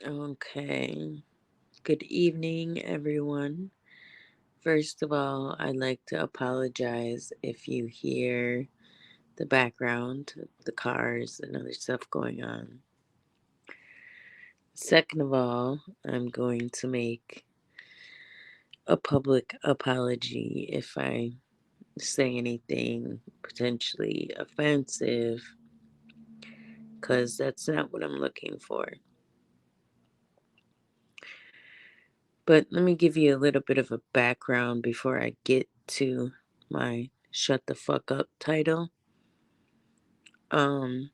Okay. Good evening, everyone. First of all, I'd like to apologize if you hear the background, the cars, and other stuff going on. Second of all, I'm going to make a public apology if I say anything potentially offensive, because that's not what I'm looking for. But let me give you a little bit of a background before I get to my Shut the Fuck Up title. Um,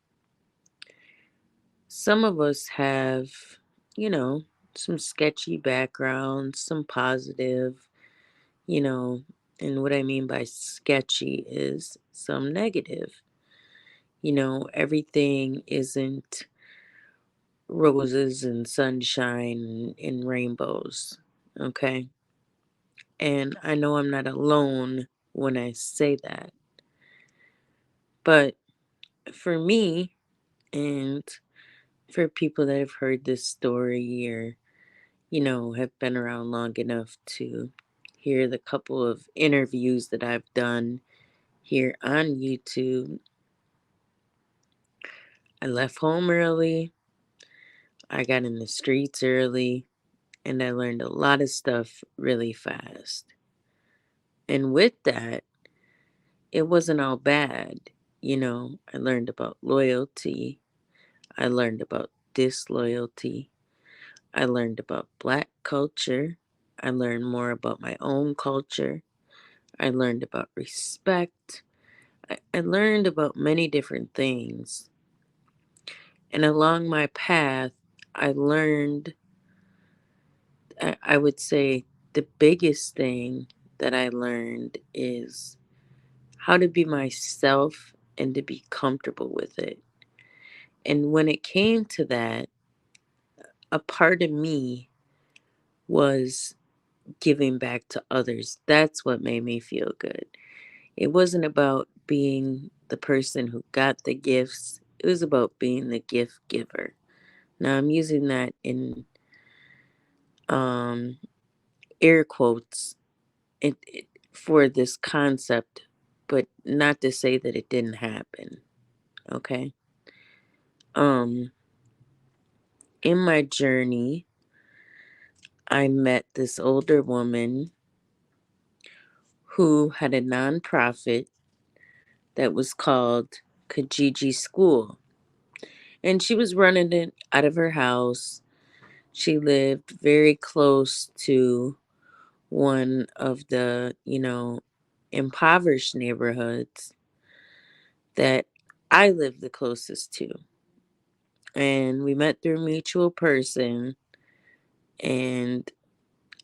some of us have, you know, some sketchy backgrounds, some positive, you know, and what I mean by sketchy is some negative. Everything isn't roses and sunshine and rainbows, okay? And I know I'm not alone when I say that. But for me, and for people that have heard this story or, have been around long enough to hear the couple of interviews that I've done here on YouTube, I left home early, I got in the streets early, and I learned a lot of stuff really fast. And with that, it wasn't all bad. I learned about loyalty, I learned about disloyalty, I learned about Black culture. I learned more about my own culture. I learned about respect. I learned about many different things. And along my path, I learned, I would say, the biggest thing that I learned is how to be myself and to be comfortable with it. And when it came to that, a part of me was giving back to others. That's what made me feel good. It wasn't about being the person who got the gifts, it was about being the gift giver. Now, I'm using that in um, air quotes for this concept, but not to say that it didn't happen. Okay. Um, in my journey, I met this older woman who had a nonprofit that was called Kijiji School. And she was running it out of her house. She lived very close to one of the, impoverished neighborhoods that I lived the closest to. And we met through a mutual person, and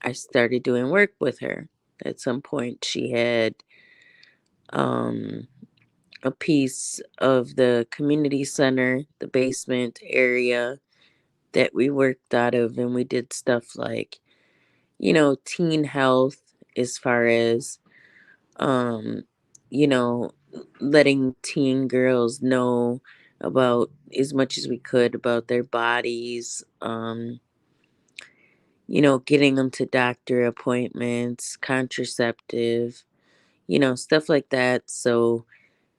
I started doing work with her. At some point, she had um, a piece of the community center, the basement area that we worked out of, and we did stuff like, teen health, as far as, um, you know, letting teen girls know about as much as we could about their bodies, getting them to doctor appointments, contraceptive, stuff like that. So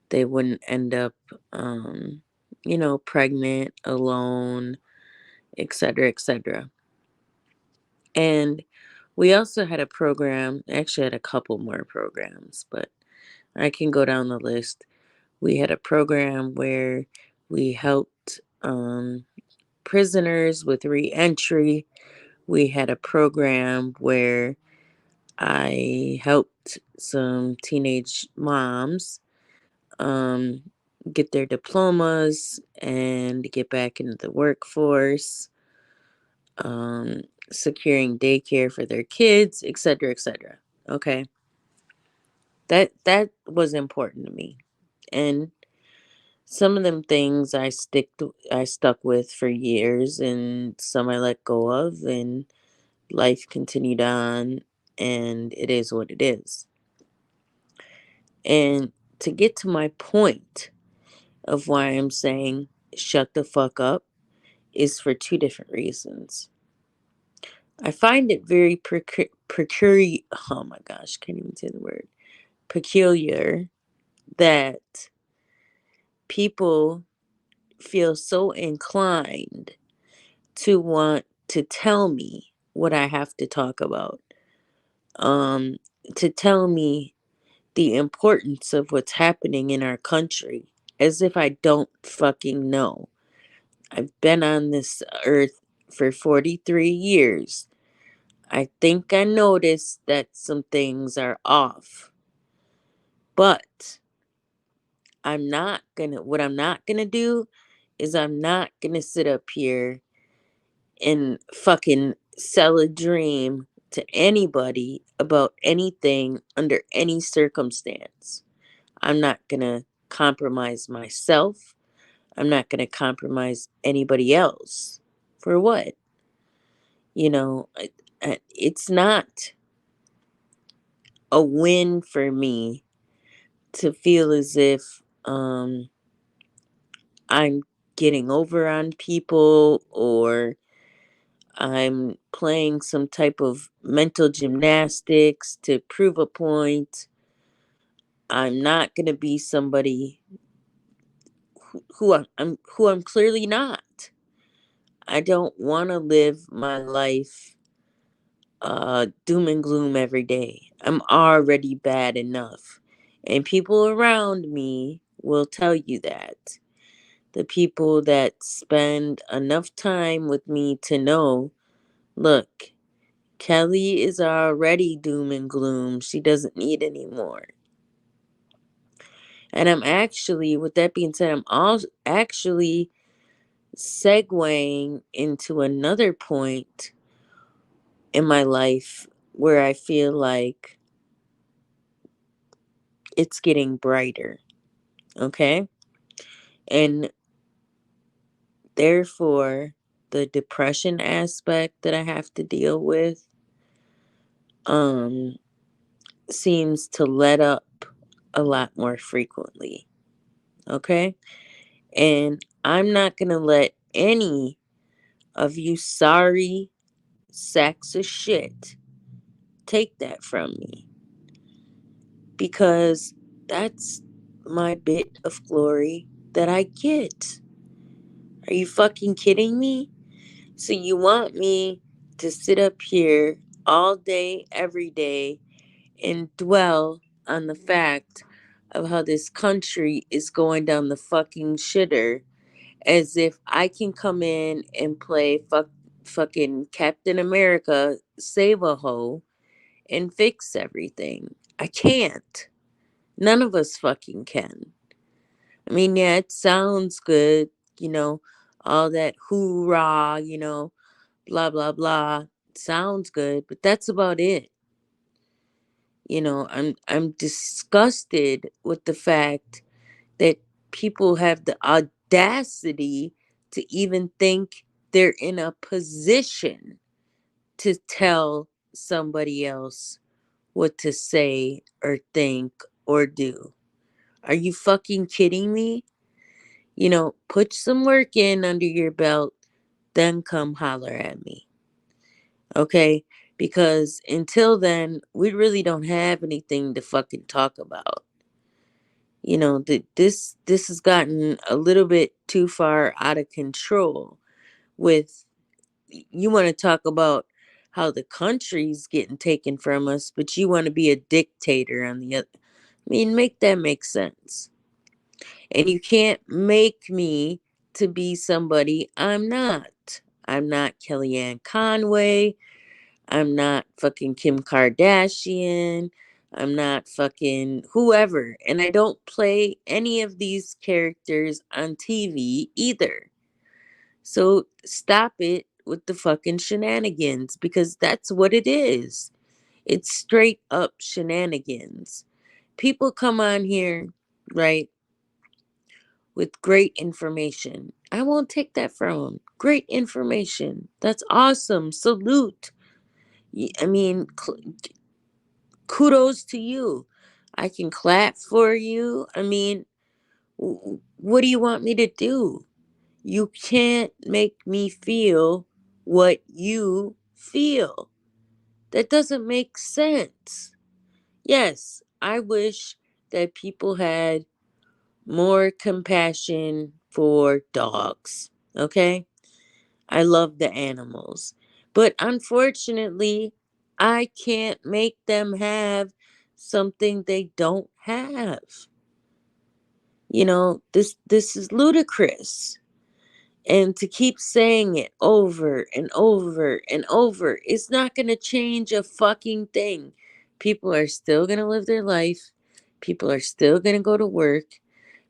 they wouldn't end up, um, pregnant, alone, et cetera, et cetera. And we also had a program, actually had a couple more programs, but I can go down the list. We had a program where we helped prisoners with reentry. We had a program where I helped some teenage moms um, get their diplomas and get back into the workforce, um, securing daycare for their kids, etc., etc. Okay, that was important to me, and some of them things I stuck with for years, and some I let go of, and life continued on, and it is what it is. And to get to my point of why I'm saying shut the fuck up is for two different reasons. I find it very peculiar. Oh my gosh, can't even say the word. Peculiar that people feel so inclined to want to tell me what I have to talk about. Um, to tell me the importance of what's happening in our country as if I don't fucking know. I've been on this earth for 43 years. I think I noticed that some things are off. But what I'm not gonna do is I'm not gonna sit up here and fucking sell a dream to anybody about anything under any circumstance. I'm not gonna compromise myself. I'm not gonna compromise anybody else. For what? You know, it's not a win for me to feel as if I'm getting over on people or I'm playing some type of mental gymnastics to prove a point. I'm not going to be somebody who I'm clearly not. I don't want to live my life doom and gloom every day. I'm already bad enough. And people around me will tell you that. The people that spend enough time with me to know, look, Kelly is already doom and gloom. She doesn't need any more. And I'm actually, with that being said, I'm also actually segueing into another point in my life where I feel like it's getting brighter. Okay. And therefore, the depression aspect that I have to deal with um seems to let up a lot more frequently. Okay? And I'm not going to let any of you sorry sacks of shit take that from me because that's my bit of glory that I get. Are you fucking kidding me? So you want me to sit up here all day, every day, and dwell on the fact of how this country is going down the fucking shitter as if I can come in and play fucking Captain America, save a hoe, and fix everything. I can't. None of us fucking can. I mean, yeah, it sounds good, you know, all that hoorah, blah blah blah. Sounds good, but that's about it. I'm disgusted with the fact that people have the audacity to even think they're in a position to tell somebody else what to say or think or do. Are you fucking kidding me? Put some work in under your belt, then come holler at me. Okay? Because until then, we really don't have anything to fucking talk about. This has gotten a little bit too far out of control with you want to talk about how the country's getting taken from us, but you want to be a dictator on the other. I mean, make that make sense. And you can't make me to be somebody I'm not. I'm not Kellyanne Conway. I'm not fucking Kim Kardashian. I'm not fucking whoever. And I don't play any of these characters on TV either. So stop it with the fucking shenanigans because that's what it is. It's straight up shenanigans. People come on here, right, with great information. I won't take that from them. Great information. That's awesome. Salute. I mean, kudos to you. I can clap for you. I mean, what do you want me to do? You can't make me feel what you feel. That doesn't make sense. Yes, I wish that people had more compassion for dogs. Okay? I love the animals. But unfortunately, I can't make them have something they don't have. This is ludicrous. And to keep saying it over and over and over, it's not going to change a fucking thing. People are still going to live their life. People are still going to go to work.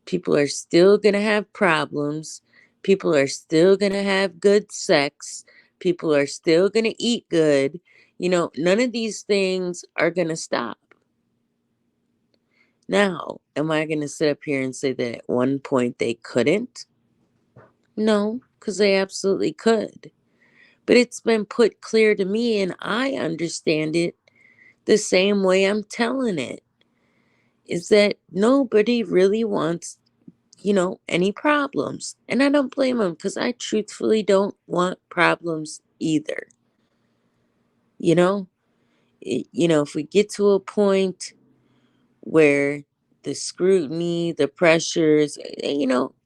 People are still going to have problems. People are still going to have good sex. People are still going to eat good. None of these things are going to stop. Now, am I going to sit up here and say that at one point they couldn't? No, because they absolutely could. But it's been put clear to me, and I understand it the same way I'm telling it, is that nobody really wants any problems. And I don't blame them because I truthfully don't want problems either. You know, if we get to a point where the scrutiny, the pressures,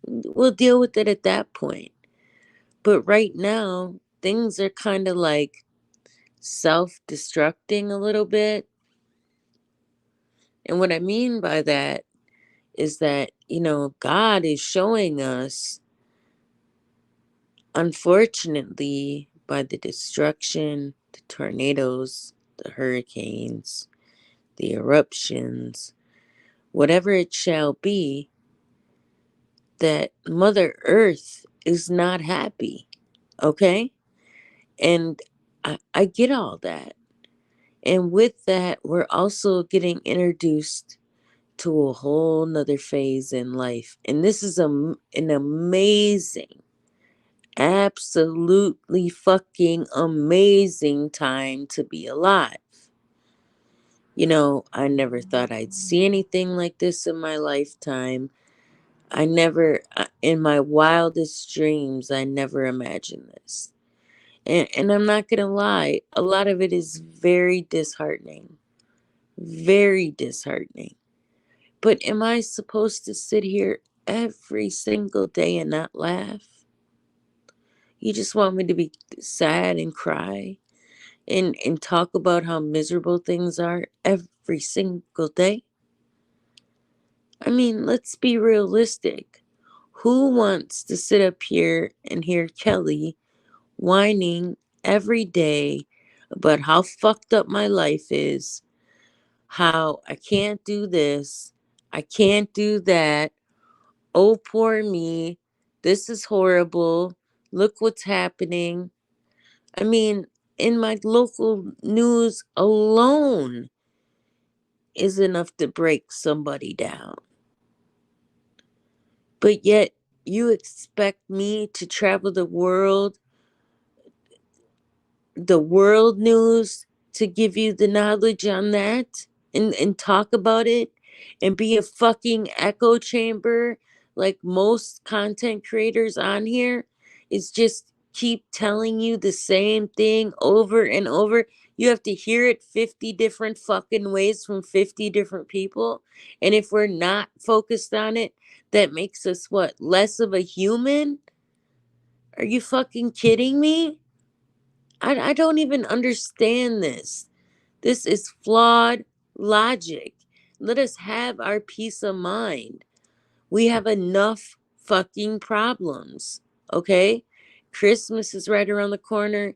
we'll deal with it at that point. But right now, things are kind of like self destructing a little bit. And what I mean by that is that, God is showing us, unfortunately, by the destruction, the tornadoes, the hurricanes, the eruptions, whatever it shall be, that Mother Earth is not happy. Okay? And I get all that. And with that, we're also getting introduced to a whole nother phase in life. And this is an amazing, absolutely fucking amazing time to be alive. I never thought I'd see anything like this in my lifetime. In my wildest dreams, I never imagined this. And I'm not going to lie, a lot of it is very disheartening. Very disheartening. But am I supposed to sit here every single day and not laugh? You just want me to be sad and cry and talk about how miserable things are every single day? I mean, let's be realistic. Who wants to sit up here and hear Kelly whining every day about how fucked up my life is, how I can't do this, I can't do that, oh, poor me, this is horrible, look what's happening? I mean, in my local news alone is enough to break somebody down. But yet, you expect me to travel the world news, to give you the knowledge on that and talk about it and be a fucking echo chamber like most content creators on here is just keep telling you the same thing over and over. You have to hear it 50 different fucking ways from 50 different people. And if we're not focused on it, that makes us what? Less of a human? Are you fucking kidding me? I don't even understand this. This is flawed logic. Let us have our peace of mind. We have enough fucking problems, okay? Christmas is right around the corner.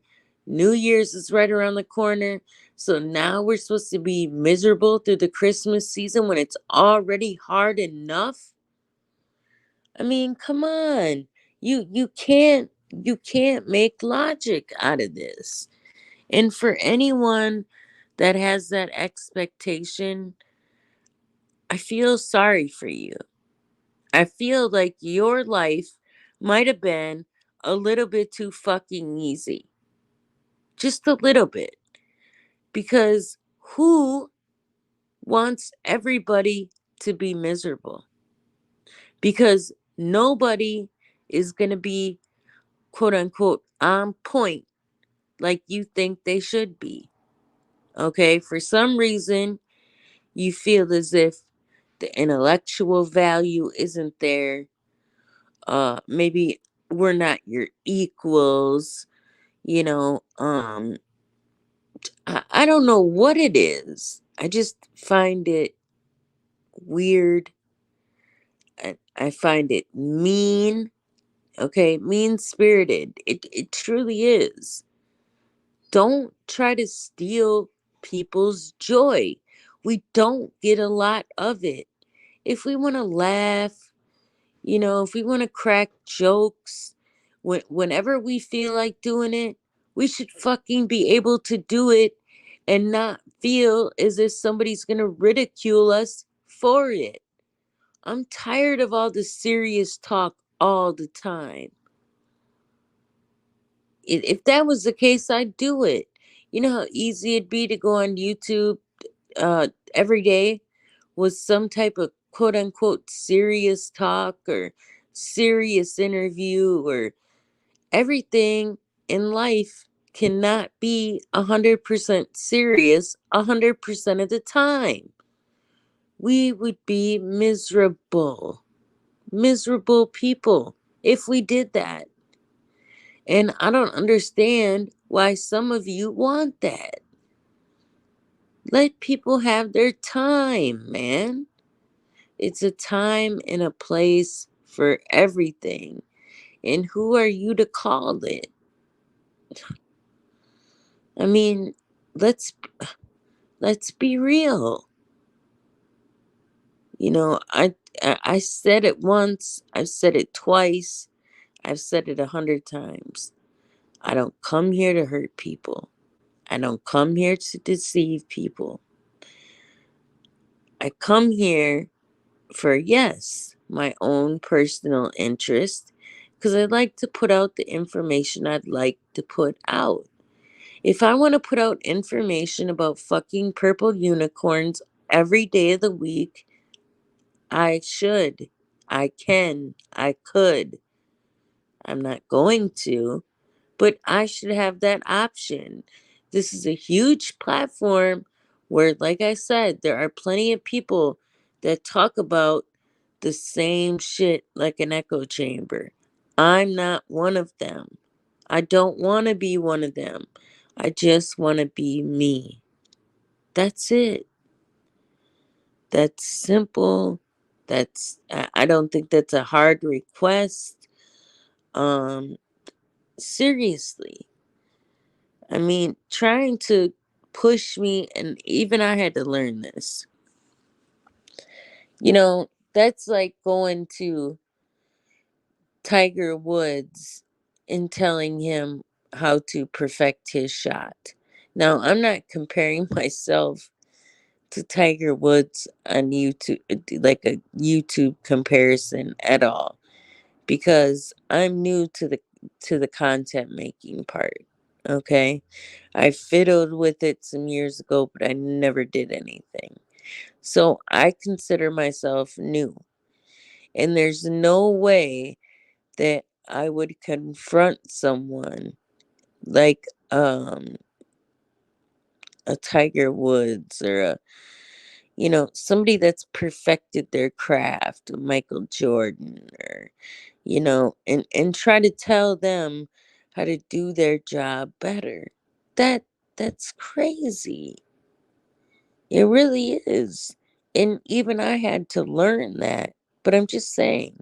New Year's is right around the corner. So now we're supposed to be miserable through the Christmas season when it's already hard enough? I mean, come on. You can't make logic out of this. And for anyone that has that expectation, I feel sorry for you. I feel like your life might have been a little bit too fucking easy. Just a little bit. Because who wants everybody to be miserable? Because nobody is going to be quote unquote on point like you think they should be. Okay, for some reason, you feel as if the intellectual value isn't there. Maybe we're not your equals, you know. I don't know what it is. I just find it weird. I find it mean. Okay, mean spirited. It truly is. Don't try to steal people's joy. We don't get a lot of it. If we want to laugh, if we want to crack jokes, whenever we feel like doing it, we should fucking be able to do it and not feel as if somebody's going to ridicule us for it. I'm tired of all the serious talk all the time. If that was the case, I'd do it. You know how easy it'd be to go on YouTube every day with some type of quote unquote serious talk or serious interview, or everything in life cannot be 100% serious 100% of the time. We would be miserable people if we did that. And I don't understand why some of you want that. Let people have their time, man. It's a time and a place for everything. And who are you to call it? I mean, let's let's be real. I said it once, I've said it twice, I've said it 100 times. I don't come here to hurt people. I don't come here to deceive people. I come here for, yes, my own personal interest, because I like to put out the information I'd like to put out. If I want to put out information about fucking purple unicorns every day of the week, I should. I can. I could. I'm not going to, but I should have that option. This is a huge platform where, like I said, there are plenty of people that talk about the same shit like an echo chamber. I'm not one of them. I don't want to be one of them. I just want to be me. That's it. That's simple. I don't think that's a hard request. Um Seriously. I mean, trying to push me, and even I had to learn this. That's like going to Tiger Woods and telling him how to perfect his shot. Now, I'm not comparing myself to Tiger Woods on YouTube, like a YouTube comparison at all, because I'm new to the content making part. Okay, I fiddled with it some years ago, but I never did anything. So I consider myself new, and there's no way that I would confront someone like a Tiger Woods, or somebody that's perfected their craft, Michael Jordan, or and try to tell them how to do their job better. That's crazy. It really is. And even I had to learn that. But I'm just saying,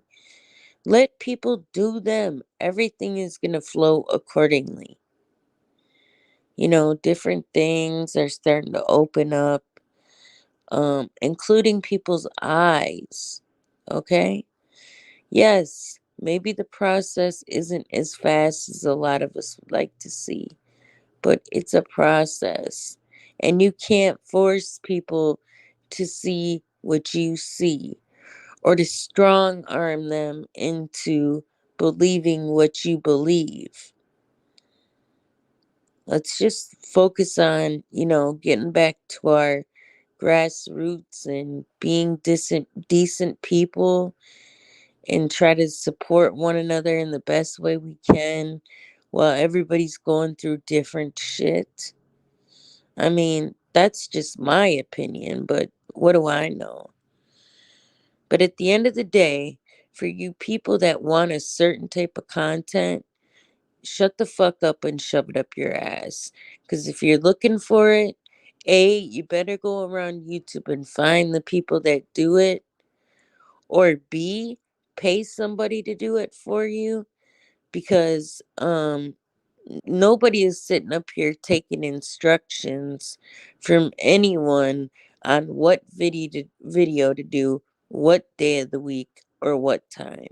let people do them. Everything is going to flow accordingly. Different things are starting to open up, including people's eyes. Okay? Yes, maybe the process isn't as fast as a lot of us would like to see, but it's a process. And you can't force people to see what you see, or to strong arm them into believing what you believe. Let's just focus on, getting back to our grassroots and being decent people, and try to support one another in the best way we can while everybody's going through different shit. I mean, that's just my opinion, but what do I know? But at the end of the day, for you people that want a certain type of content, shut the fuck up and shove it up your ass. Because if you're looking for it, A, you better go around YouTube and find the people that do it, or B, pay somebody to do it for you, because nobody is sitting up here taking instructions from anyone on what video to do, what day of the week, or what time.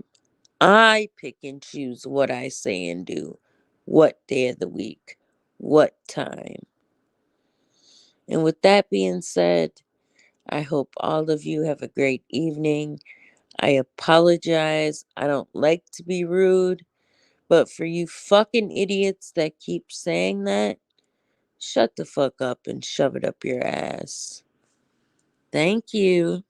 I pick and choose what I say and do, what day of the week, what time. And with that being said, I hope all of you have a great evening. I apologize. I don't like to be rude, but for you fucking idiots that keep saying that, shut the fuck up and shove it up your ass. Thank you.